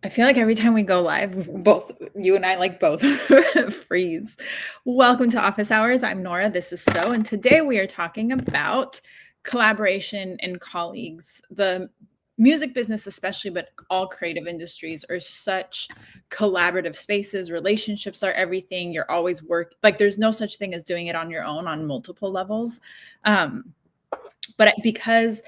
I feel like every time we go live, both you and I both freeze. Welcome to Office Hours. I'm Nora. This is Sto, and today we are talking about collaboration and colleagues. The music business, especially, but all creative industries are such collaborative spaces. Relationships are everything. You're always there's no such thing as doing it on your own on multiple levels. But because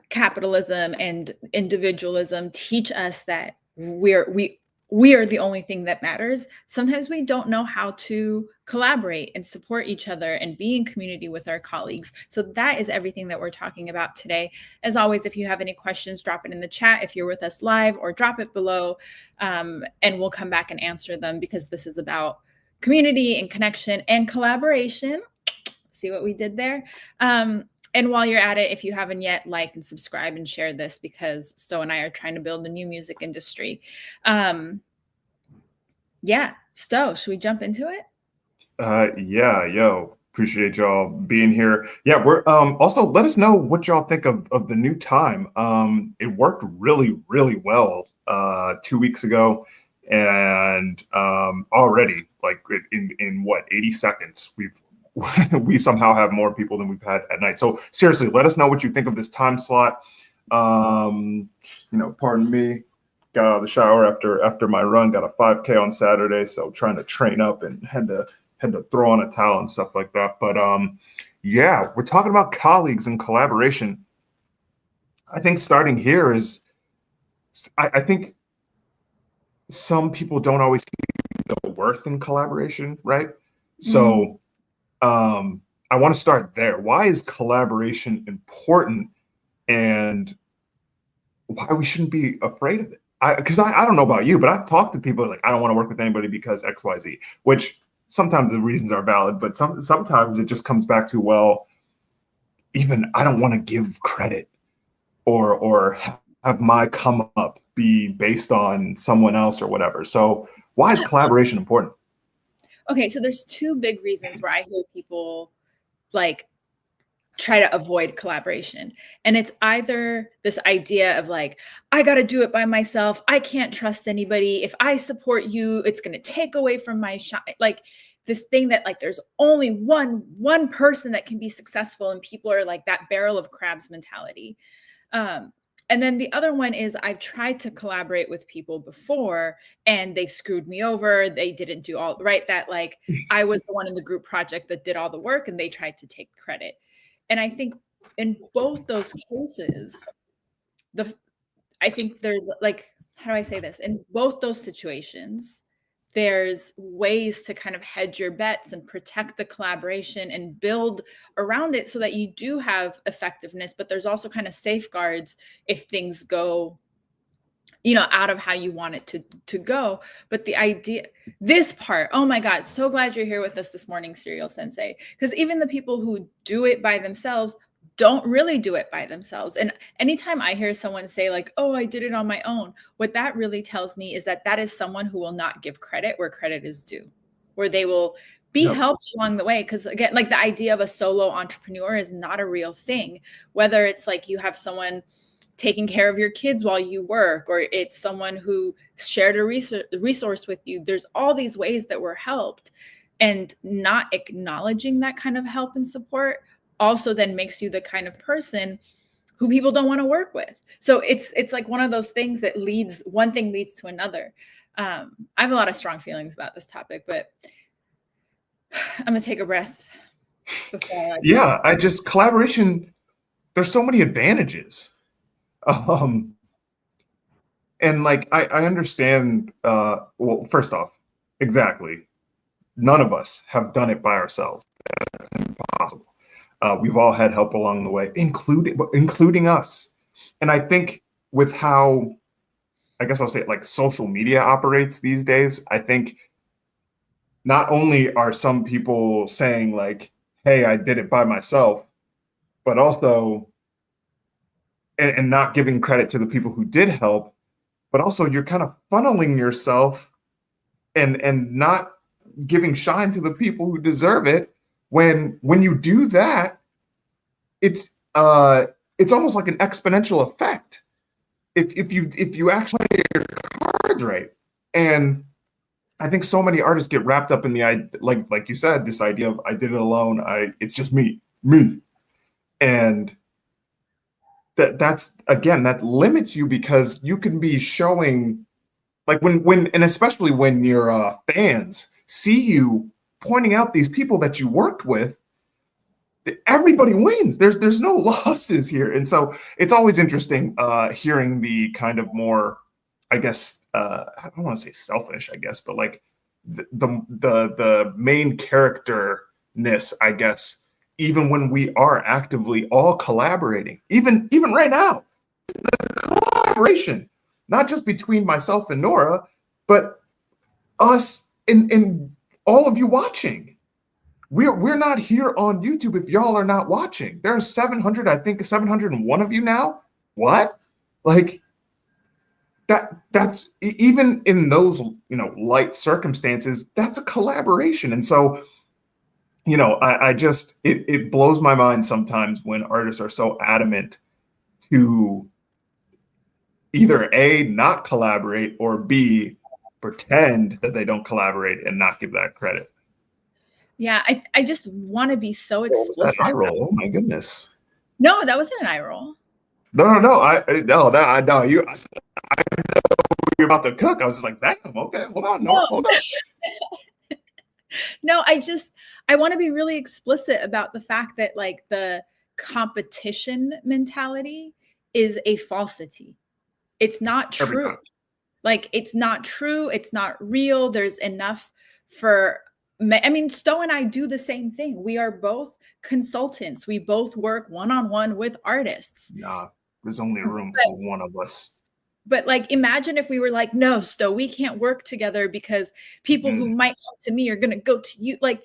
capitalism and individualism teach us that we are the only thing that matters, sometimes we don't know how to collaborate and support each other and be in community with our colleagues. So that is everything that we're talking about today. As always, if you have any questions, drop it in the chat if you're with us live, or drop it below, and we'll come back and answer them, because this is about community and connection and collaboration. See what we did there? And while you're at it, if you haven't yet, like and subscribe and share this, because Sto and I are trying to build a new music industry. Yeah, Sto, should we jump into it? Appreciate y'all being here. Yeah, we're also, let us know what y'all think of the new time. It worked really, really well 2 weeks ago, and already, like, in what, 80 seconds, we somehow have more people than we've had at night. So seriously, let us know what you think of this time slot. Pardon me, got out of the shower after my run, got a 5K on Saturday, so trying to train up and had to throw on a towel and stuff like that. But yeah, we're talking about colleagues and collaboration. I think starting here is, I think some people don't always see the worth in collaboration, right? So I want to start there. Why is collaboration important, and why we shouldn't be afraid of it? Because I don't know about you, but I've talked to people like, I don't want to work with anybody because X, Y, Z, which sometimes the reasons are valid, but sometimes it just comes back to, well, even I don't want to give credit or have my come up be based on someone else or whatever. So why is collaboration important? Okay, so there's two big reasons where I hear people try to avoid collaboration. And it's either this idea of I got to do it by myself. I can't trust anybody. If I support you, it's going to take away from my shine. This thing that there's only one person that can be successful, and people are that barrel of crabs mentality. And then the other one is, I've tried to collaborate with people before and they've screwed me over. They didn't do all right. That I was the one in the group project that did all the work and they tried to take credit. And I think in both those cases, I think there's how do I say this? In both those situations, there's ways to kind of hedge your bets and protect the collaboration and build around it so that you do have effectiveness, but there's also kind of safeguards if things go, out of how you want it to go. But the idea, this part, oh my God, so glad you're here with us this morning, Serial Sensei, because even the people who do it by themselves don't really do it by themselves. And anytime I hear someone say oh, I did it on my own, what that really tells me is that is someone who will not give credit where credit is due, where they will be helped along the way. Because again, the idea of a solo entrepreneur is not a real thing, whether it's you have someone taking care of your kids while you work, or it's someone who shared a resource with you. There's all these ways that we're helped, and not acknowledging that kind of help and support also then makes you the kind of person who people don't want to work with. So it's one of those things that one thing leads to another. I have a lot of strong feelings about this topic, but I'm gonna take a breath. Collaboration, there's so many advantages. And I understand, well, first off, exactly, none of us have done it by ourselves. That's impossible. We've all had help along the way, including us. And I think with how, I guess I'll say it, social media operates these days, I think not only are some people saying hey, I did it by myself, but also, and not giving credit to the people who did help, but also you're kind of funneling yourself and not giving shine to the people who deserve it. When you do that, it's almost like an exponential effect. If you actually play your words right. And I think so many artists get wrapped up in the like you said, this idea of I did it alone. It's just me, and that's again that limits you because you can be showing like when and especially when your fans see you pointing out these people that you worked with, everybody wins. There's no losses here, and so it's always interesting hearing the kind of more, I guess I don't want to say selfish, I guess, but like the main characterness, I guess, even when we are actively all collaborating, even right now, collaboration, not just between myself and Nora, but us and all of you watching. We're not here on YouTube if y'all are not watching. There are 700, I think 701 of you now. What? Like that's even in those, light circumstances, that's a collaboration. And so, I just it blows my mind sometimes when artists are so adamant to either A, not collaborate, or B, pretend that they don't collaborate and not give that credit. Yeah, I just want to be so What was explicit. that eye roll? Oh my goodness. No, that wasn't an eye roll. No. No, you. I know you're about to cook. I was just like, damn. Okay, hold on, no, hold on. No, I want to be really explicit about the fact that like the competition mentality is a falsity. It's not true. Like it's not true. It's not real. There's enough for. I mean, Sto and I do the same thing. We are both consultants. We both work one-on-one with artists. Nah, there's only room for one of us. But like, imagine if we were like, no, Sto, we can't work together because people who might come to me are going to go to you. Like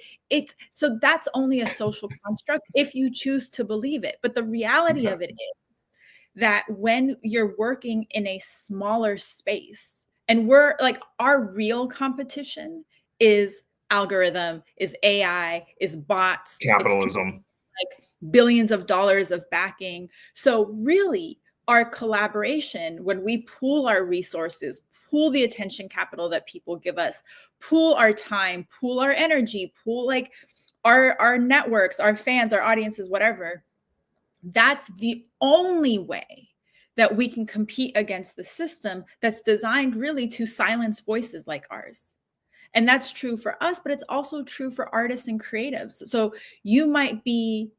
so that's only a social construct if you choose to believe it. But the reality of it is that when you're working in a smaller space, and we're like, our real competition is algorithm, is AI, is bots, capitalism, like billions of dollars of backing. So really, our collaboration, when we pool our resources, pool the attention capital that people give us, pool our time, pool our energy, pool like our networks, our fans, our audiences, whatever, that's the only way that we can compete against the system that's designed really to silence voices like ours. And that's true for us, but it's also true for artists and creatives. So you might be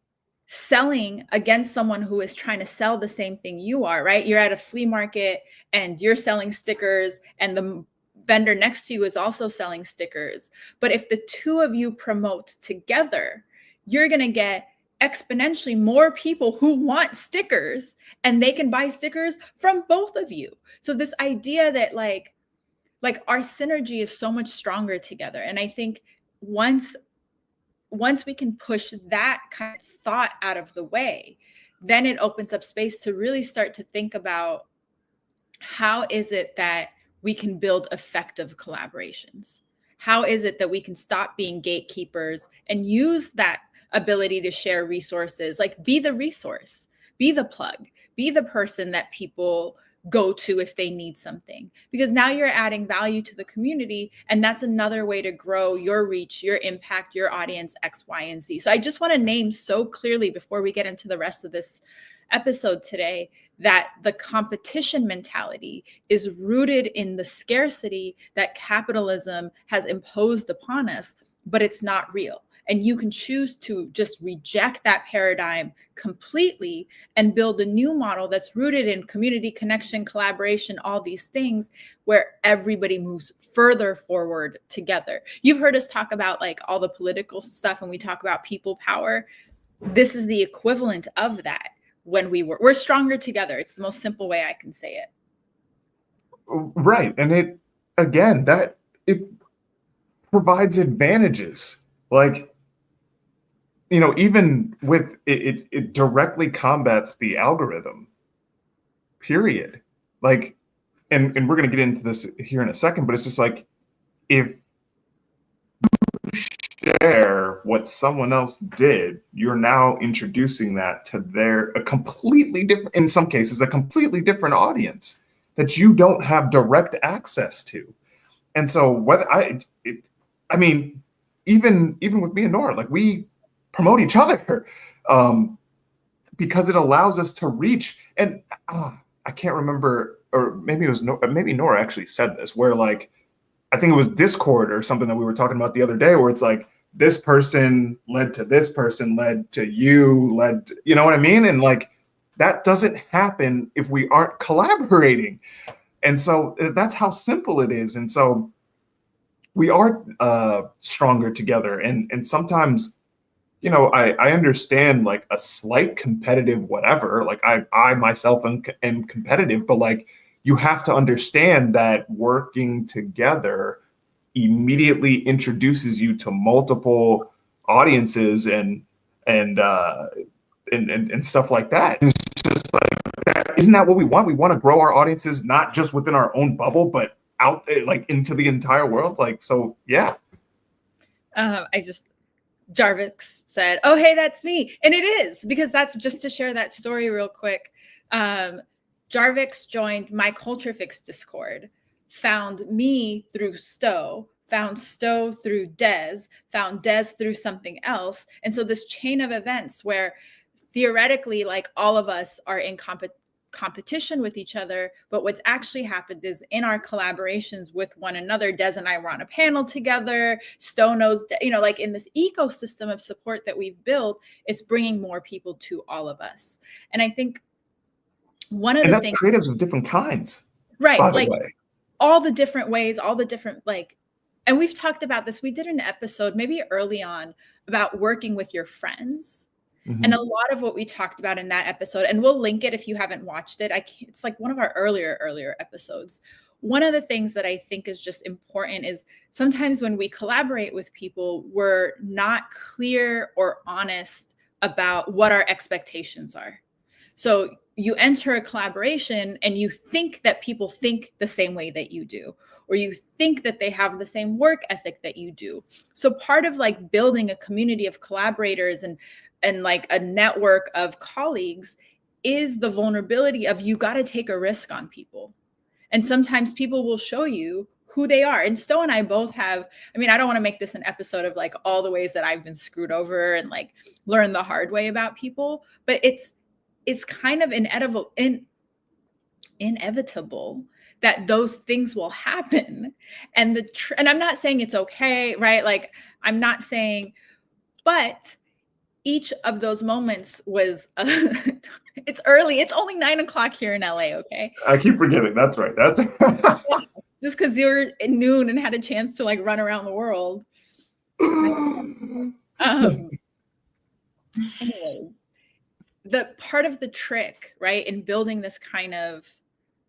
selling against someone who is trying to sell the same thing you are, right? You're at a flea market and you're selling stickers and the vendor next to you is also selling stickers. But if the two of you promote together, you're going to get exponentially more people who want stickers and they can buy stickers from both of you. So this idea that like our synergy is so much stronger together. And I think once we can push that kind of thought out of the way, then it opens up space to really start to think about how is it that we can build effective collaborations? How is it that we can stop being gatekeepers and use that ability to share resources? Like be the resource, be the plug, be the person that people go to if they need something, because now you're adding value to the community. And that's another way to grow your reach, your impact, your audience, X, Y, and Z. So I just want to name so clearly before we get into the rest of this episode today that the competition mentality is rooted in the scarcity that capitalism has imposed upon us, but it's not real. And you can choose to just reject that paradigm completely and build a new model that's rooted in community connection, collaboration, all these things where everybody moves further forward together. You've heard us talk about like all the political stuff and we talk about people power. This is the equivalent of that when we're stronger together. It's the most simple way I can say it. Right. And it provides advantages. Like, even with it directly combats the algorithm, period. Like, and we're going to get into this here in a second, but it's just like, if you share what someone else did, you're now introducing that to a completely different, in some cases, a completely different audience that you don't have direct access to. And so I mean, even with me and Nora, like we promote each other because it allows us to reach. And I can't remember, or maybe it was maybe Nora actually said this, where like I think it was Discord or something that we were talking about the other day, where it's like this person led to this person, led to you, you know what I mean? And like that doesn't happen if we aren't collaborating. And so that's how simple it is. And so we are stronger together. And sometimes, you know, I understand like a slight competitive whatever, like I myself am competitive, but like you have to understand that working together immediately introduces you to multiple audiences and stuff like that. And it's just like, isn't that what we want? We want to grow our audiences, not just within our own bubble, but out like into the entire world. Like, so yeah. Jarvix said, "Oh, hey, that's me." And it is, because that's just to share that story real quick. Jarvix joined my Culture Fix Discord, found me through Sto, found Sto through Des, found Des through something else. And so this chain of events where theoretically, like all of us are in competition with each other, but what's actually happened is in our collaborations with one another, Des and I were on a panel together, Sto knows, you know, like in this ecosystem of support that we've built, it's bringing more people to all of us. And I think one of the things, creatives of different kinds, right? By the like way, all the different ways, all the different like, and we've talked about this. We did an episode maybe early on about working with your friends. Mm-hmm. And a lot of what we talked about in that episode, and we'll link it if you haven't watched it. It's like one of our earlier episodes. One of the things that I think is just important is sometimes when we collaborate with people, we're not clear or honest about what our expectations are. So you enter a collaboration and you think that people think the same way that you do, or you think that they have the same work ethic that you do. So part of like building a community of collaborators and like a network of colleagues is the vulnerability of you got to take a risk on people. And sometimes people will show you who they are. And Sto and I both have, I mean, I don't want to make this an episode of like all the ways that I've been screwed over and like learn the hard way about people, but it's kind of inevitable that those things will happen. And and I'm not saying it's okay, right? Like I'm not saying, but each of those moments was it's early. It's only 9:00 here in LA. Okay. I keep forgetting. That's right. That's just because you're at noon and had a chance to like run around the world. Anyways, the part of the trick, right, in building this kind of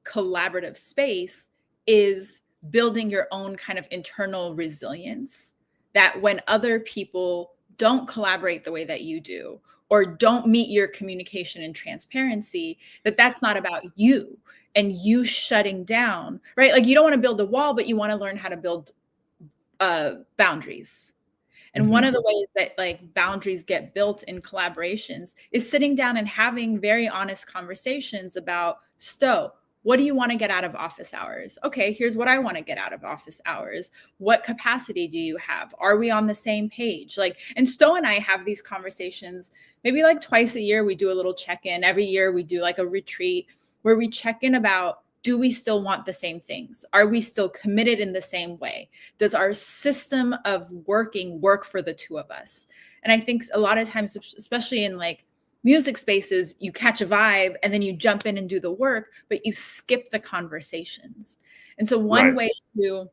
collaborative space is building your own kind of internal resilience, that when other people don't collaborate the way that you do, or don't meet your communication and transparency, that's not about you and you shutting down, right? Like you don't want to build a wall, but you want to learn how to build boundaries. And one of the ways that like boundaries get built in collaborations is sitting down and having very honest conversations about, Sto, what do you want to get out of office hours? Okay, here's what I want to get out of office hours. What capacity do you have? Are we on the same page? Like, and Sto and I have these conversations maybe like twice a year. We do a little check-in. Every year we do like a retreat where we check in about, do we still want the same things? Are we still committed in the same way? Does our system of working work for the two of us? And I think a lot of times, especially in like music spaces, you catch a vibe and then you jump in and do the work, but you skip the conversations. And so one way to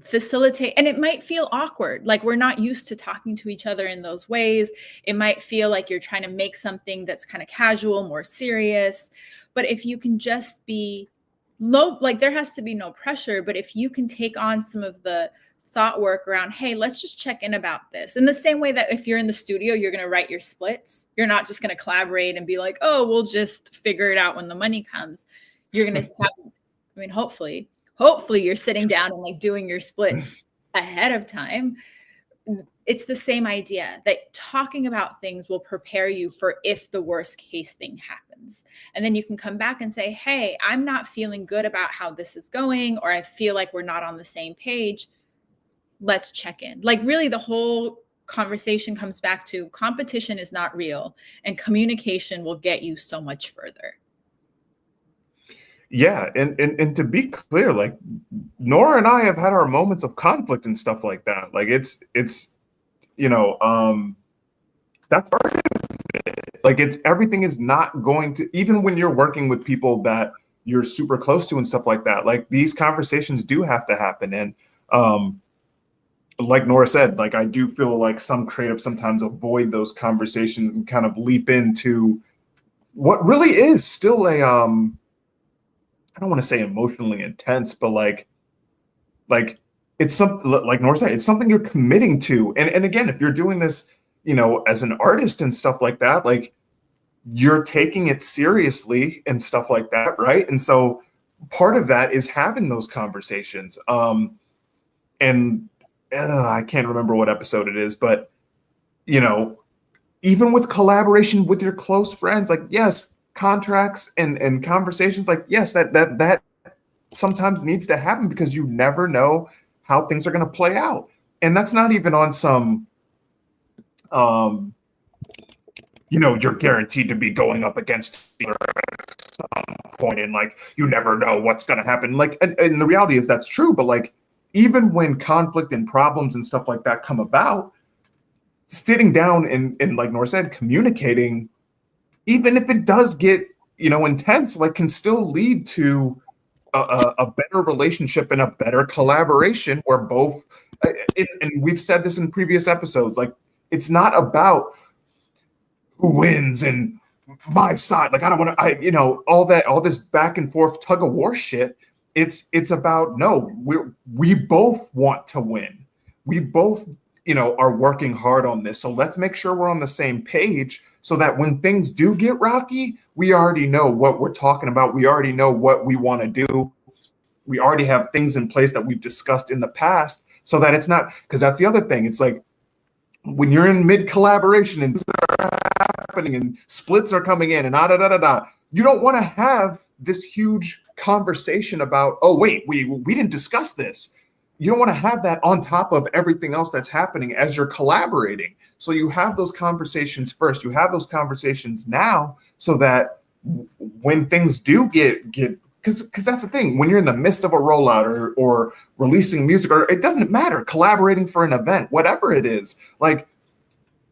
facilitate, and it might feel awkward, like we're not used to talking to each other in those ways. It might feel like you're trying to make something that's kind of casual, more serious. But if you can just be low, like there has to be no pressure, but if you can take on some of the thought work around, hey, let's just check in about this. In the same way that if you're in the studio, you're going to write your splits. You're not just going to collaborate and be like, oh, we'll just figure it out when the money comes. You're going to have, I mean, hopefully you're sitting down and like doing your splits ahead of time. it's the same idea that talking about things will prepare you for if the worst case thing happens. And then you can come back and say, hey, I'm not feeling good about how this is going, or I feel like we're not on the same page. Let's check in. Like, really, the whole conversation comes back to competition is not real, and communication will get you so much further. Yeah, and to be clear, like Nora and I have had our moments of conflict and stuff like that. Like it's that's part of it. Like it's everything is not going to, even when you're working with people that you're super close to and stuff like that, like these conversations do have to happen. And like Nora said, like I do feel like some creatives sometimes avoid those conversations and kind of leap into what really is still a I don't want to say emotionally intense, but like it's something, like Nora said, it's something you're committing to. And again, if you're doing this, as an artist and stuff like that, like you're taking it seriously and stuff like that, right? And so part of that is having those conversations. And I can't remember what episode it is, but even with collaboration with your close friends, like yes, contracts and conversations, like yes, that sometimes needs to happen because you never know how things are going to play out. And that's not even on some you're guaranteed to be going up against at some point, and like you never know what's going to happen. Like, and the reality is that's true, but like even when conflict and problems and stuff like that come about, sitting down and like Nora said, communicating, even if it does get intense, like can still lead to a better relationship and a better collaboration where both and we've said this in previous episodes, like it's not about who wins and my side, like I don't want to all this back and forth tug of war shit. It's about, no, we both want to win, we both are working hard on this, so let's make sure we're on the same page so that when things do get rocky, we already know what we're talking about, we already know what we want to do, we already have things in place that we've discussed in the past, so that it's not, because that's the other thing, it's like when you're in mid collaboration and things are happening and splits are coming in and you don't want to have this huge conversation about, oh wait, we didn't discuss this. You don't want to have that on top of everything else that's happening as you're collaborating. So you have those conversations first. You have those conversations now so that when things do get because that's the thing, when you're in the midst of a rollout or releasing music, or it doesn't matter, collaborating for an event, whatever it is, like,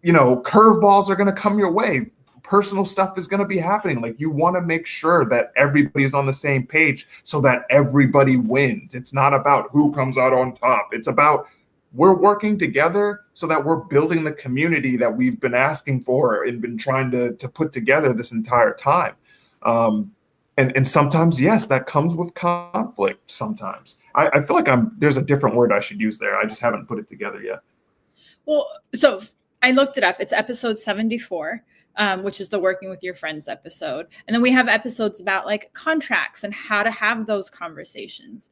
curveballs are going to come your way. Personal stuff is going to be happening. Like you want to make sure that everybody is on the same page so that everybody wins. It's not about who comes out on top. It's about we're working together so that we're building the community that we've been asking for and been trying to put together this entire time. And sometimes, yes, that comes with conflict. Sometimes I feel like there's a different word I should use there. I just haven't put it together yet. Well, so I looked it up. It's episode 74. Which is the working with your friends episode. And then we have episodes about like contracts and how to have those conversations.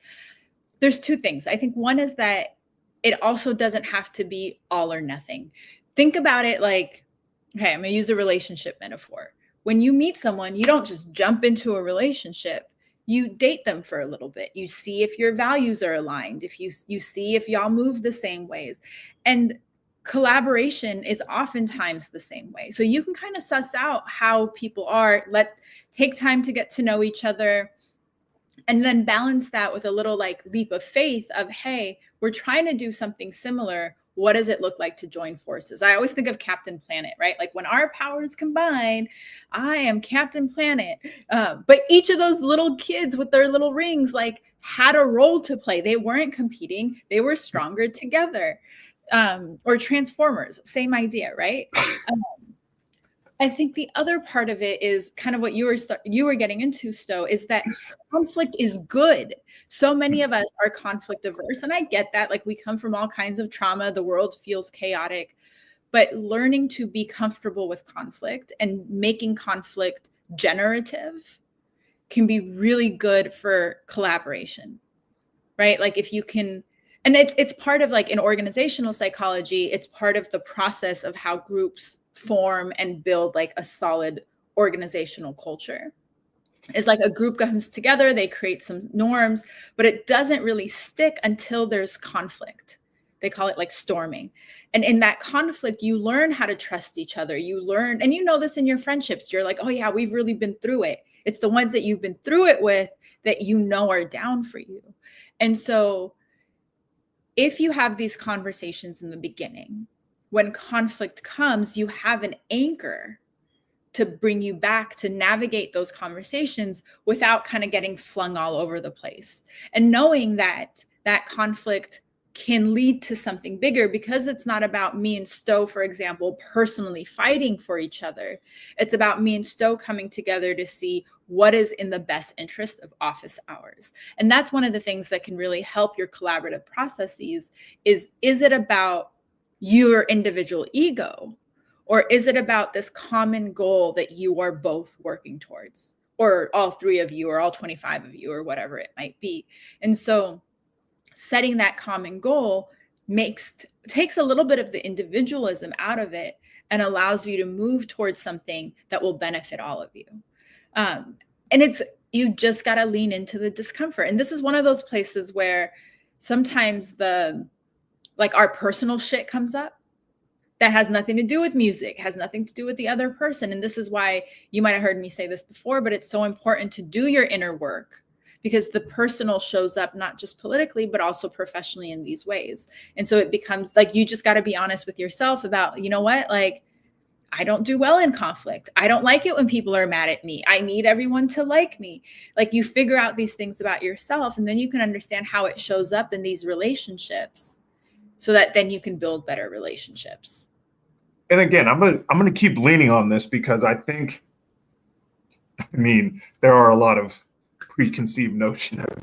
There's two things. I think one is that it also doesn't have to be all or nothing. Think about it like, okay, I'm going to use a relationship metaphor. When you meet someone, you don't just jump into a relationship. You date them for a little bit. You see if your values are aligned, if you see if y'all move the same ways. And collaboration is oftentimes the same way. So you can kind of suss out how people are, take time to get to know each other, and then balance that with a little like leap of faith of, hey, we're trying to do something similar. What does it look like to join forces? I always think of Captain Planet, right? Like when our powers combine, I am Captain Planet. But each of those little kids with their little rings, like had a role to play. They weren't competing. They were stronger together. Or Transformers, same idea, right? I think the other part of it is kind of what you were getting into, Sto, is that conflict is good. So many of us are conflict averse, and I get that. Like we come from all kinds of trauma. The world feels chaotic, but learning to be comfortable with conflict and making conflict generative can be really good for collaboration, right? Like if you can And it's part of, like, in organizational psychology, it's part of the process of how groups form and build like a solid organizational culture. It's like a group comes together, they create some norms, but it doesn't really stick until there's conflict. They call it like storming. And in that conflict, you learn how to trust each other. You learn, and you know this in your friendships. You're like, oh yeah, we've really been through it. It's the ones that you've been through it with that you know are down for you. And so if you have these conversations in the beginning, when conflict comes, you have an anchor to bring you back to navigate those conversations without kind of getting flung all over the place. And knowing that that conflict can lead to something bigger, because it's not about me and Sto, for example, personally fighting for each other. It's about me and Sto coming together to see what is in the best interest of office hours. And that's one of the things that can really help your collaborative processes is it about your individual ego? Or is it about this common goal that you are both working towards, or all three of you, or all 25 of you, or whatever it might be? And so setting that common goal takes a little bit of the individualism out of it and allows you to move towards something that will benefit all of you. And you just got to lean into the discomfort. And this is one of those places where sometimes our personal shit comes up that has nothing to do with music, has nothing to do with the other person. And this is why you might have heard me say this before, but it's so important to do your inner work, because the personal shows up not just politically, but also professionally in these ways. And so it becomes like, you just got to be honest with yourself about, you know what, like, I don't do well in conflict. I don't like it when people are mad at me. I need everyone to like me. Like, you figure out these things about yourself, and then you can understand how it shows up in these relationships, so that then you can build better relationships. And again, I'm gonna keep leaning on this, because there are a lot of preconceived notions people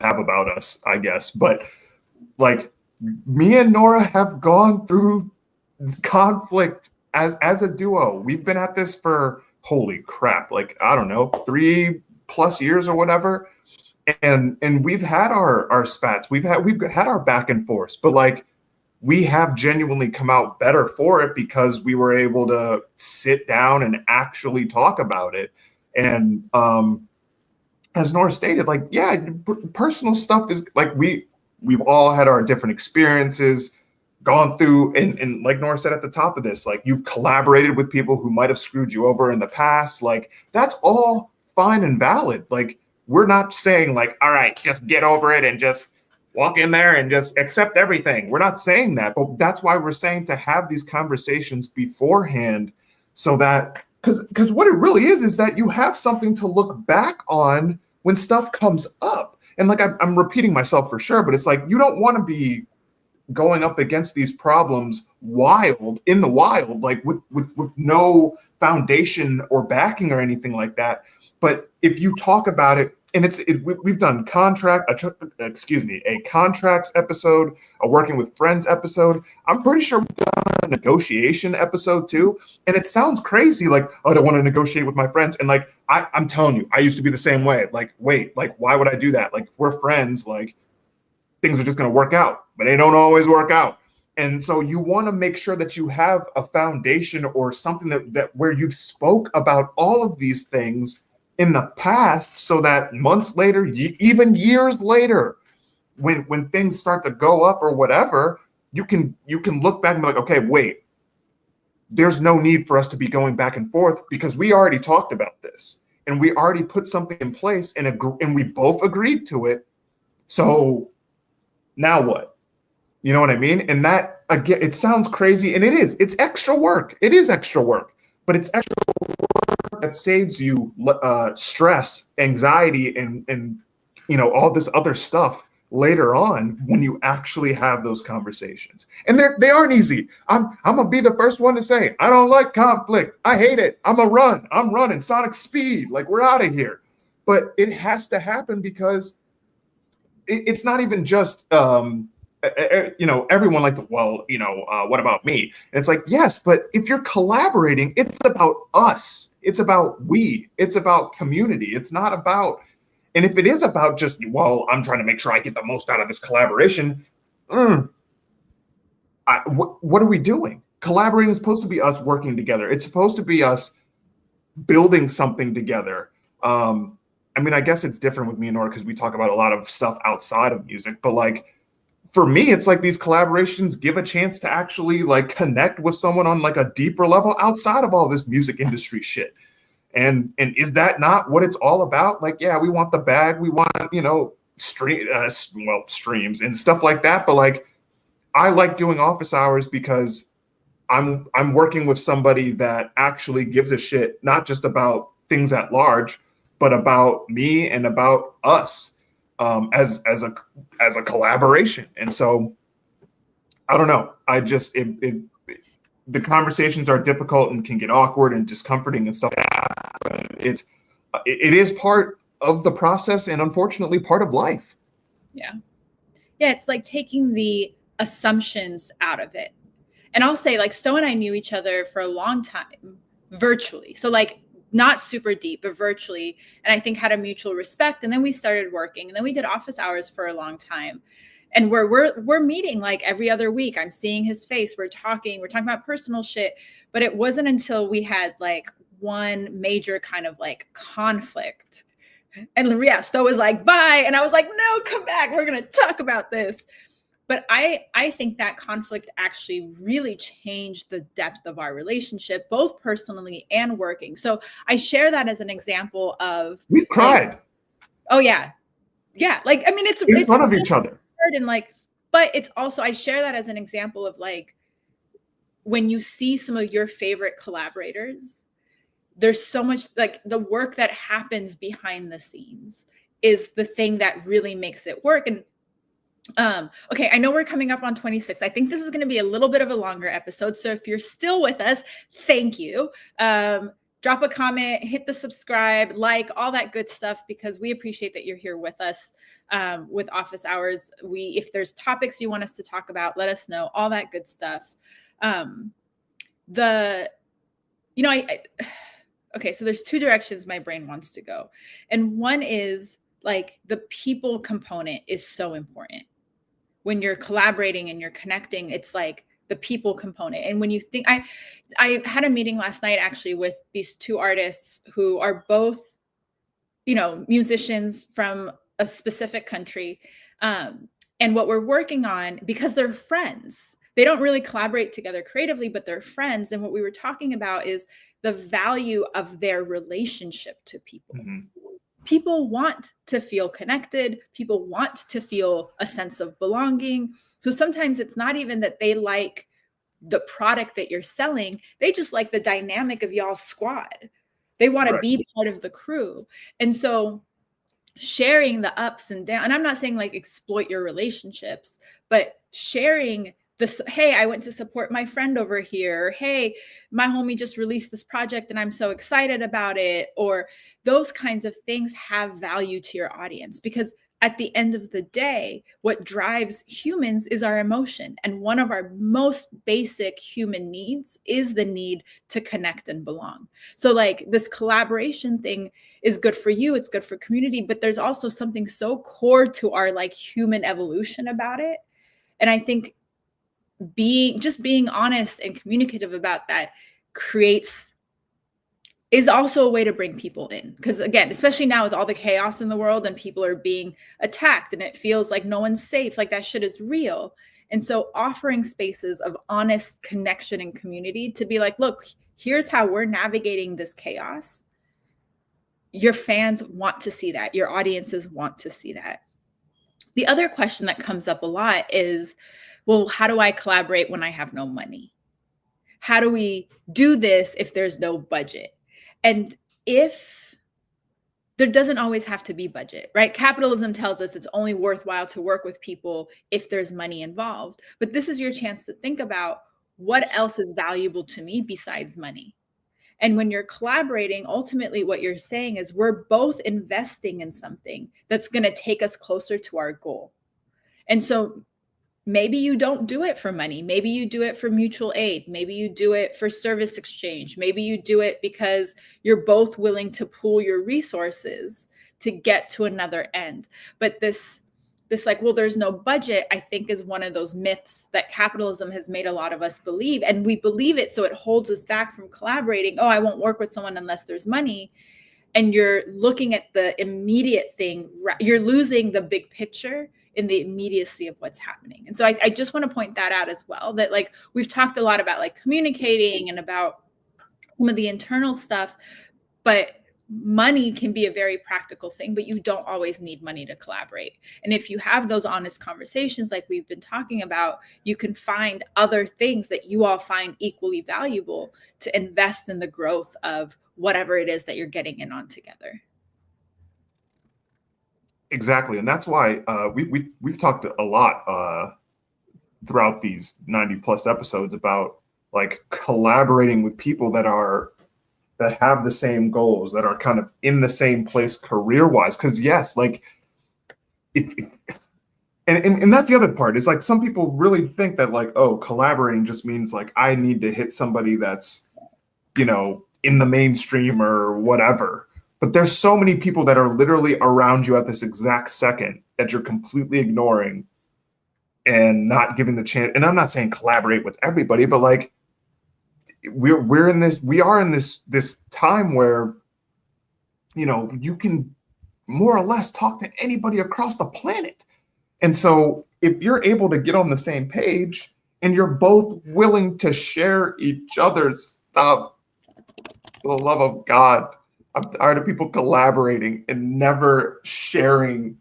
have about us, I guess. But like, me and Nora have gone through conflict as a duo. We've been at this for, holy crap, like, I don't know, 3+ years or whatever. And we've had our spats, we've had our back and forth, but like, we have genuinely come out better for it, because we were able to sit down and actually talk about it. And as Nora stated, like, yeah, personal stuff is like, we've all had our different experiences, gone through, and like Nora said at the top of this, like, you've collaborated with people who might have screwed you over in the past. Like, that's all fine and valid. Like, we're not saying like, all right, just get over it and just walk in there and just accept everything. We're not saying that, but that's why we're saying to have these conversations beforehand, so that, because what it really is that you have something to look back on when stuff comes up. And like, I'm repeating myself for sure, but it's like, you don't want to be going up against these problems in the wild, like with no foundation or backing or anything like that. But if you talk about it, and we've done a contracts episode, a working with friends episode. I'm pretty sure we've done a negotiation episode too. And it sounds crazy, like, oh, I don't want to negotiate with my friends. And like, I'm telling you, I used to be the same way. Like, wait, like, why would I do that? Like, we're friends, like, things are just going to work out, but they don't always work out. And so you want to make sure that you have a foundation or something that where you've spoke about all of these things in the past, so that months later, even years later, when things start to go up or whatever, you can look back and be like, okay, wait, there's no need for us to be going back and forth, because we already talked about this and we already put something in place, and we both agreed to it. So now what? You know what I mean? And that, again, it sounds crazy, and it's extra work. It is extra work, but it's extra work that saves you stress, anxiety, and all this other stuff later on when you actually have those conversations. And they aren't easy. I'm gonna be the first one to say, I don't like conflict. I hate it. I'm running sonic speed. Like, we're out of here. But it has to happen, because it's not even just everyone like, well, what about me? And it's like, yes, but if you're collaborating, it's about us. It's about it's about community. It's not about And if it is about just, well, I'm trying to make sure I get the most out of this collaboration, what are we doing? Collaborating is supposed to be us working together. It's supposed to be us building something together. I mean, I guess it's different with me and Nora because we talk about a lot of stuff outside of music, but like for me, it's like these collaborations give a chance to actually like connect with someone on like a deeper level outside of all this music industry shit. And is that not what it's all about? Like, yeah, we want the bag, we want, streams and stuff like that. But like, I like doing office hours because I'm working with somebody that actually gives a shit, not just about things at large, but about me and about us as a collaboration. And so I don't know. The conversations are difficult and can get awkward and discomforting and stuff like that. But it is part of the process and unfortunately part of life. Yeah. Yeah. It's like taking the assumptions out of it. And I'll say, like, Sto and I knew each other for a long time virtually. So like not super deep, but virtually. And I think had a mutual respect. And then we started working, and then we did office hours for a long time. And we're meeting like every other week. I'm seeing his face. We're talking about personal shit. But it wasn't until we had like one major kind of like conflict. And yeah, Sto was like, bye. And I was like, no, come back. We're going to talk about this. But I think that conflict actually really changed the depth of our relationship, both personally and working. So I share that as an example of we cried. Like, oh yeah. Yeah. Like, I mean, it's in front of each other. And like, but it's also, I share that as an example of like, when you see some of your favorite collaborators, there's so much like the work that happens behind the scenes is the thing that really makes it work. And okay, I know we're coming up on 26. I think this is going to be a little bit of a longer episode. So if you're still with us, thank you. Drop a comment, hit the subscribe, like, all that good stuff, because we appreciate that you're here with us with Office Hours. If there's topics you want us to talk about, let us know, all that good stuff. Okay, so there's two directions my brain wants to go. And one is like the people component is so important. When you're collaborating and you're connecting, it's like the people component. And when you think, I had a meeting last night actually with these two artists who are both, musicians from a specific country. And what we're working on, because they're friends, they don't really collaborate together creatively, but they're friends. And what we were talking about is the value of their relationship to people. Mm-hmm. People want to feel connected. People want to feel a sense of belonging. So sometimes it's not even that they like the product that you're selling. They just like the dynamic of y'all's squad. They want to be part of the crew. And so sharing the ups and downs, and I'm not saying like exploit your relationships, but sharing this, hey, I went to support my friend over here. Hey, my homie just released this project and I'm so excited about it. Or those kinds of things have value to your audience, because at the end of the day, what drives humans is our emotion. And one of our most basic human needs is the need to connect and belong. So like this collaboration thing is good for you. It's good for community, but there's also something so core to our like human evolution about it. And I think being honest and communicative about that is also a way to bring people in. Because again, especially now with all the chaos in the world and people are being attacked and it feels like no one's safe, like that shit is real. And so offering spaces of honest connection and community to be like, look, here's how we're navigating this chaos. Your fans want to see that. Your audiences want to see that. The other question that comes up a lot is, well, how do I collaborate when I have no money? How do we do this if there's no budget? And if there doesn't always have to be budget, right? Capitalism tells us it's only worthwhile to work with people if there's money involved. But this is your chance to think about what else is valuable to me besides money. And when you're collaborating, ultimately what you're saying is we're both investing in something that's going to take us closer to our goal. And so maybe you don't do it for money. Maybe you do it for mutual aid. Maybe you do it for service exchange. Maybe you do it because you're both willing to pool your resources to get to another end. But this like, well, there's no budget, I think is one of those myths that capitalism has made a lot of us believe. And we believe it, so it holds us back from collaborating. Oh, I won't work with someone unless there's money. And you're looking at the immediate thing. You're losing the big picture in the immediacy of what's happening. And so I just want to point that out as well, that like we've talked a lot about like communicating and about some of the internal stuff, but money can be a very practical thing, but you don't always need money to collaborate. And if you have those honest conversations like we've been talking about, you can find other things that you all find equally valuable to invest in the growth of whatever it is that you're getting in on together. Exactly. And that's why we've talked a lot throughout these 90 plus episodes about like collaborating with people that have the same goals, that are kind of in the same place career wise. Because yes, like and that's the other part, is like some people really think that like, oh, collaborating just means like I need to hit somebody that's, you know, in the mainstream or whatever. But there's so many people that are literally around you at this exact second that you're completely ignoring and not giving the chance. And I'm not saying collaborate with everybody, but like we are in this time where, you know, you can more or less talk to anybody across the planet. And so if you're able to get on the same page and you're both willing to share each other's stuff, for the love of God, I'm tired of people collaborating and never sharing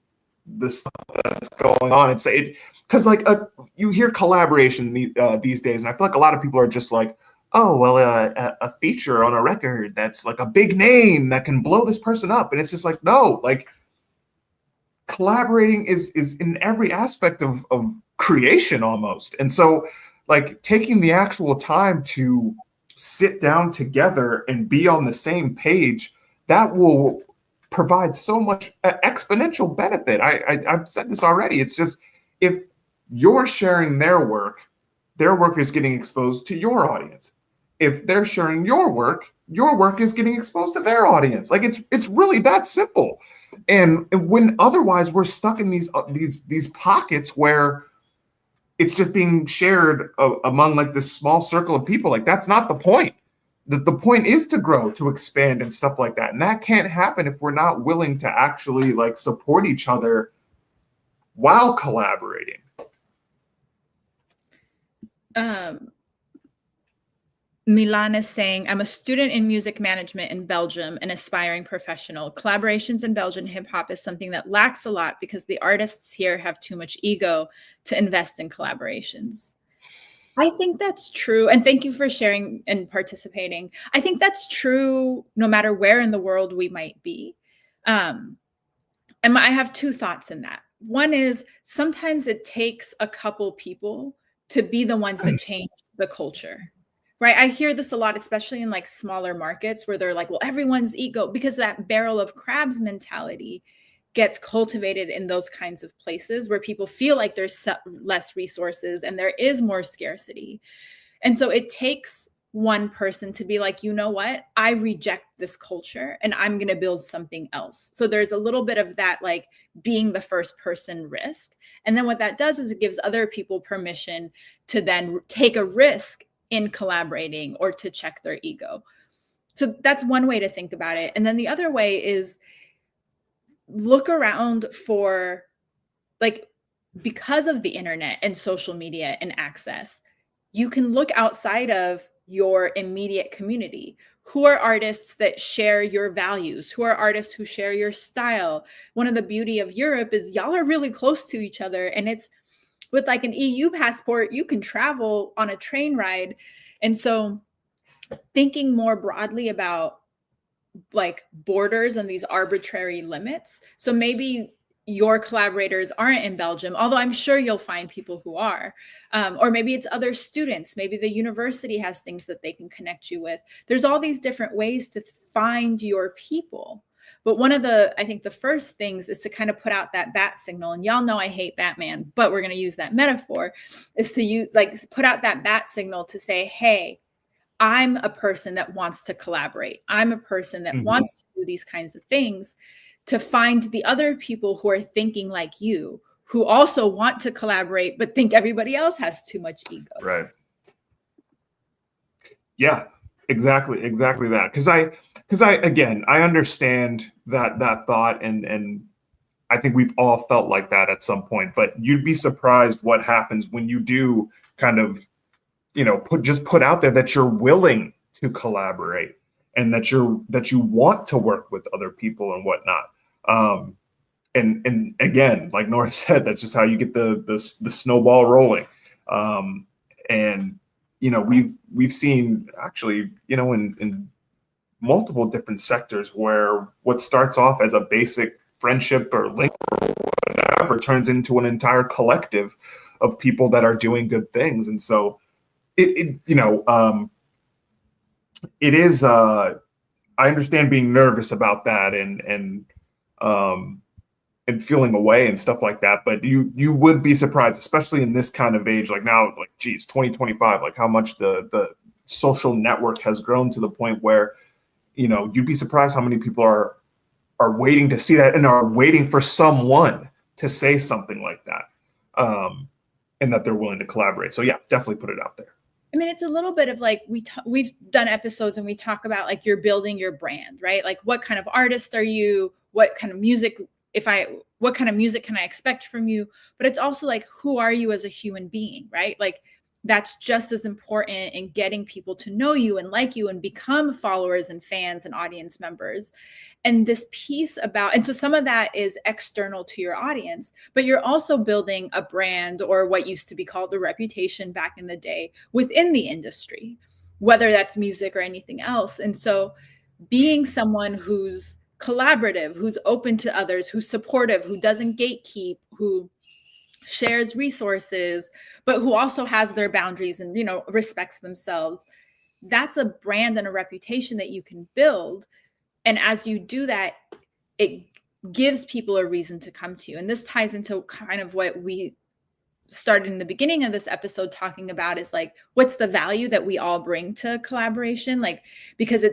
the stuff that's going on. And say, because like you hear collaboration these days, and I feel like a lot of people are just like, oh, well, a feature on a record that's like a big name that can blow this person up. And it's just like, no, like collaborating is in every aspect of creation almost. And so like taking the actual time to sit down together and be on the same page, that will provide so much exponential benefit. I've said this already. It's just, if you're sharing their work is getting exposed to your audience. If they're sharing your work is getting exposed to their audience. Like it's really that simple. And when otherwise we're stuck in these pockets where it's just being shared among like this small circle of people, like that's not the point. The point is to grow, to expand and stuff like that. And that can't happen if we're not willing to actually like support each other while collaborating. Milan is saying, I'm a student in music management in Belgium, an aspiring professional. Collaborations in Belgian hip hop is something that lacks a lot because the artists here have too much ego to invest in collaborations. I think that's true. And thank you for sharing and participating. I think that's true no matter where in the world we might be. And I have two thoughts in that. One is sometimes it takes a couple people to be the ones that change the culture. Right. I hear this a lot, especially in like smaller markets where they're like, well, everyone's ego, because that barrel of crabs mentality gets cultivated in those kinds of places where people feel like there's less resources and there is more scarcity. And so it takes one person to be like, you know what, I reject this culture and I'm going to build something else. So there's a little bit of that, like being the first person risk. And then what that does is it gives other people permission to then take a risk in collaborating or to check their ego. So that's one way to think about it. And then the other way is look around for, like, because of the internet and social media and access, you can look outside of your immediate community. Who are artists that share your values? Who are artists who share your style? One of the beauty of Europe is y'all are really close to each other, and it's with like an EU passport, you can travel on a train ride. And so thinking more broadly about like borders and these arbitrary limits. So maybe your collaborators aren't in Belgium, although I'm sure you'll find people who are. Or maybe it's other students. Maybe the university has things that they can connect you with. There's all these different ways to find your people. But one of the, I think the first things is to kind of put out that bat signal. And y'all know I hate Batman, but we're going to use that metaphor, is to use, like, put out that bat signal to say, hey, I'm a person that wants to collaborate. I'm a person that wants to do these kinds of things. to find the other people who are thinking like you, who also want to collaborate, but think everybody else has too much ego. Right. Yeah, exactly that. Because I again, I understand that thought, and I think we've all felt like that at some point. But you'd be surprised what happens when you do kind of, put out there that you're willing to collaborate and that you want to work with other people and whatnot. And again, like Nora said, that's just how you get the snowball rolling. And we've seen actually, in multiple different sectors where what starts off as a basic friendship or link or whatever turns into an entire collective of people that are doing good things. And so it is, I understand being nervous about that and feeling away and stuff like that. But you would be surprised, especially in this kind of age, like now, like, geez, 2025, like how much the social network has grown to the point where, you'd be surprised how many people are waiting to see that and are waiting for someone to say something like that. And that they're willing to collaborate. So yeah, definitely put it out there. I mean, it's a little bit of like, we've done episodes and we talk about like you're building your brand, right? Like what kind of artist are you? What kind of music, what kind of music can I expect from you? But it's also like, who are you as a human being, right? Like that's just as important in getting people to know you and like you and become followers and fans and audience members. And this piece about, and so some of that is external to your audience, but you're also building a brand, or what used to be called a reputation back in the day, within the industry, whether that's music or anything else. And so being someone who's collaborative, who's open to others, who's supportive, who doesn't gatekeep, who shares resources, but who also has their boundaries and, respects themselves, that's a brand and a reputation that you can build. And as you do that, it gives people a reason to come to you. And this ties into kind of what we started in the beginning of this episode talking about, is like, what's the value that we all bring to collaboration? Like, because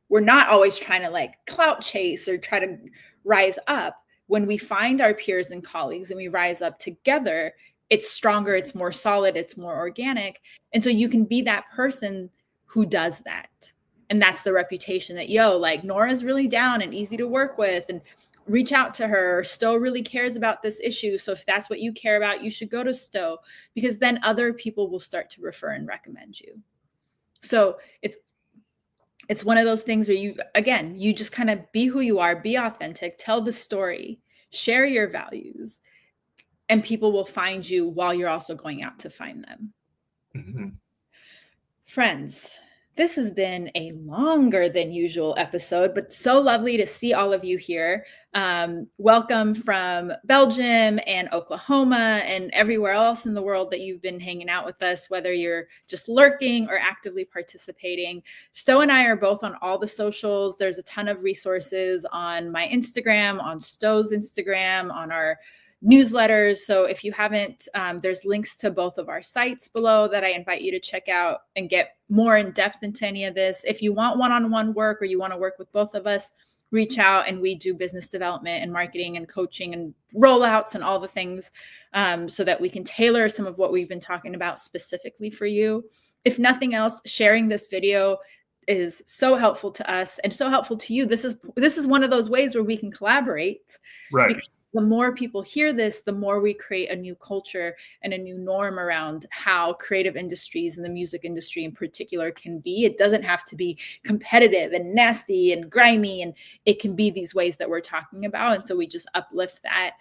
we're not always trying to like clout chase or try to rise up. When we find our peers and colleagues and we rise up together, it's stronger, it's more solid, it's more organic. And so you can be that person who does that. And that's the reputation that, like Nora's really down and easy to work with, and reach out to her. Sto really cares about this issue. So if that's what you care about, you should go to Sto, because then other people will start to refer and recommend you. So it's one of those things where you just kind of be who you are, be authentic, tell the story, share your values, and people will find you while you're also going out to find them. Mm-hmm. Friends, this has been a longer than usual episode, but so lovely to see all of you here. Welcome from Belgium and Oklahoma and everywhere else in the world that you've been hanging out with us, whether you're just lurking or actively participating. Sto and I are both on all the socials. There's a ton of resources on my Instagram, on Sto's Instagram, on our newsletters. So if you haven't, there's links to both of our sites below that I invite you to check out and get more in depth into any of this. If you want one-on-one work, or you want to work with both of us, reach out, and we do business development and marketing and coaching and rollouts and all the things, so that we can tailor some of what we've been talking about specifically for you. If nothing else, sharing this video is so helpful to us and so helpful to you. This is one of those ways where we can collaborate. Right. Because the more people hear this, the more we create a new culture and a new norm around how creative industries and the music industry in particular can be. It doesn't have to be competitive and nasty and grimy, and it can be these ways that we're talking about. And so we just uplift that.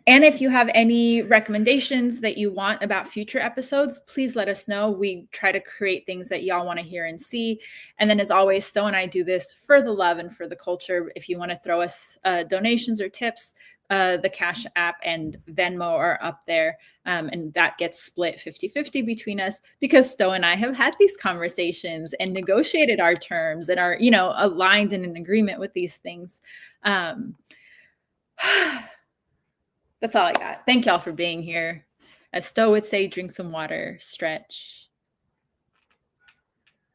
And if you have any recommendations that you want about future episodes, please let us know. We try to create things that y'all want to hear and see. And then, as always, Sto and I do this for the love and for the culture. If you want to throw us donations or tips, the CashApp and Venmo are up there. And that gets split 50-50 between us, because Sto and I have had these conversations and negotiated our terms and are, aligned in an agreement with these things. That's all I got. Thank y'all for being here. As Sto would say, drink some water, stretch.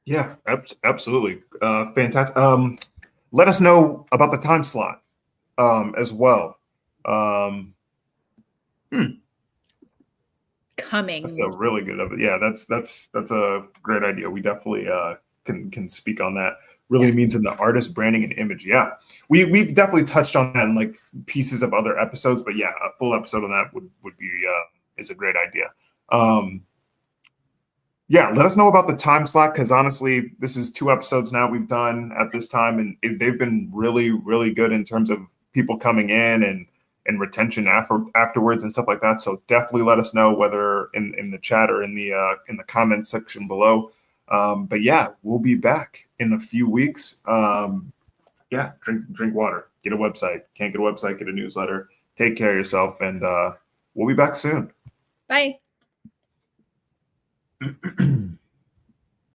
Yeah, absolutely. Fantastic. let us know about the time slot as well. Coming. That's a really good of it. Yeah, that's a great idea. We definitely can speak on that. Really means in the artist branding and image. Yeah, we've definitely touched on that in like pieces of other episodes, but yeah, a full episode on that would be is a great idea. Yeah, let us know about the time slot, because honestly, this is 2 episodes now we've done at this time, and they've been really, really good in terms of people coming in and retention afterwards and stuff like that. So definitely let us know, whether in the chat or in the comment section below. But yeah, we'll be back in a few weeks. Yeah, drink water, get a website. Can't get a website, get a newsletter. Take care of yourself, and we'll be back soon. Bye.